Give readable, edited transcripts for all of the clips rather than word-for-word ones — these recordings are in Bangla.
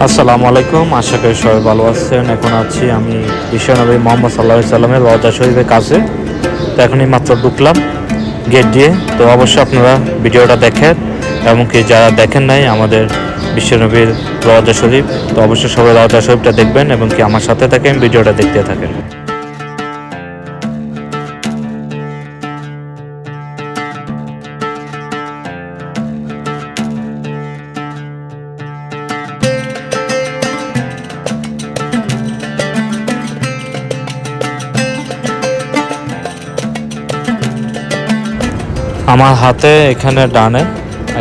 আসসালামু আলাইকুম, আশা করি সবাই ভালো আছেন। এখন আছি আমি বিশ্বনবী মোহাম্মদ সাল্লাল্লাহু আলাইহি সাল্লামের রওজা শরীফের কাছে। তো এখনই মাত্র ঢুকলাম গেট দিয়ে। তো অবশ্যই আপনারা ভিডিওটা দেখেন, এমনকি যারা দেখেন নাই আমাদের বিশ্বনবীর রওজা শরীফ, তো অবশ্যই সবাই রওজা শরীফটা দেখবেন এবং কি আমার সাথে থাকেন, ভিডিওটা দেখতে থাকেন। আমার হাতে এখানে ডানে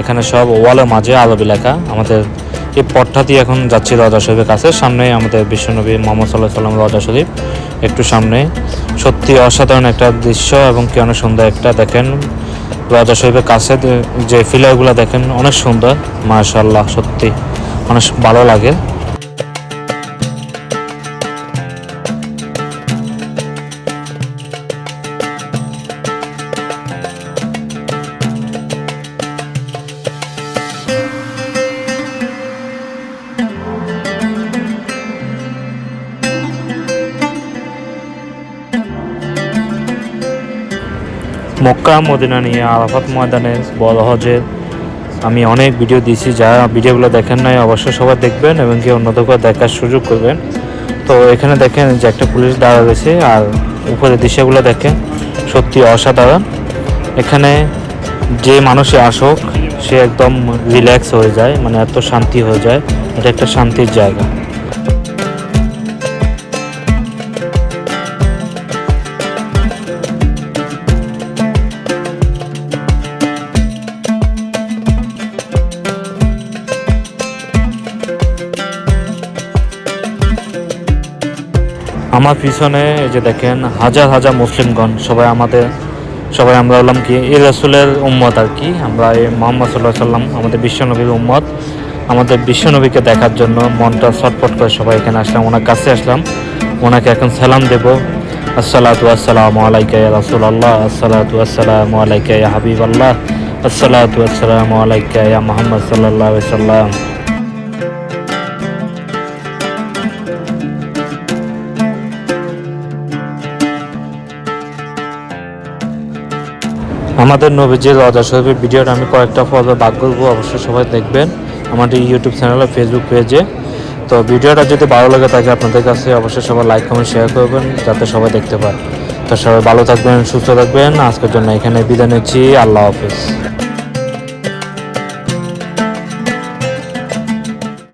এখানে সব ওয়ালের মাঝে আরবি লেখা। আমাদের এই পথটা দিয়ে এখন যাচ্ছি রওজা শরীফের কাছে। সামনেই আমাদের বিশ্বনবী মোহাম্মদ সাল্লাল্লাহু আলাইহি সাল্লাম রওজা শরীফ, একটু সামনে। সত্যি অসাধারণ একটা দৃশ্য এবং কি অনেক সুন্দর একটা দেখেন রওজা শরীফের কাছে যে ফিলারগুলো দেখেন অনেক সুন্দর, মাশাআল্লাহ, সত্যি অনেক ভালো লাগে। মক্কা মদিনা নিয়ে আরাফাত ময়দানে বড় হজের আমি অনেক ভিডিও দিয়েছি, যারা ভিডিওগুলো দেখেন নাই অবশ্যই সবাই দেখবেন এবং কি অন্যদেরকেও দেখার সুযোগ করবেন। তো এখানে দেখেন যে একটা পুলিশ দাঁড়া রয়েছে, আর উপরে দৃশ্যগুলো দেখেন সত্যি অসাধারণ। এখানে যে মানুষে আসুক সে একদম রিল্যাক্স হয়ে যায়, মানে এত শান্তি হয়ে যায়, এটা একটা শান্তির জায়গা। আমার পিছনে এই যে দেখেন হাজার হাজার মুসলিমগণ, সবাই আমরা হলাম কি এই রাসূলের উম্মত আর কি। আমরা এই মুহাম্মদ সাল্লাল্লাহু আলাইহি সাল্লাম আমাদের বিশ্বনবীর উম্মত। আমাদের বিশ্বনবীকে দেখার জন্য মনটা ছটফট করে সবাই এখানে আসলাম, ওনার কাছে আসলাম। ওনাকে এখন সালাম দেব। আসসালাতু আসসালামু আলাইকা ইয়া রাসূলুল্লাহ, আসসালাতু আসসালামু আলাইকা ইয়া হাবিবাল্লাহ, আসসালাতু আসসালামু আলাইকা ইয়া মুহাম্মদ সাল্লাল্লাহু আলাইহি সাল্লাম। আমাদের নবীজির রওজা শরীফের ভিডিওটা আমি কয়েকটা পর্বে ভাগ করবো, অবশ্যই সবাই দেখবেন আমাদের ইউটিউব চ্যানেল, ফেসবুক পেজে। তো ভিডিওটা যদি ভালো লাগে থাকে আপনাদের কাছে অবশ্যই সবাই লাইক কমেন্ট শেয়ার করবেন, যাতে সবাই দেখতে পায়। তো সবাই ভালো থাকবেন, সুস্থ থাকবেন। আজকের জন্য এখানে বিদায় নিচ্ছি, আল্লাহ হাফেজ।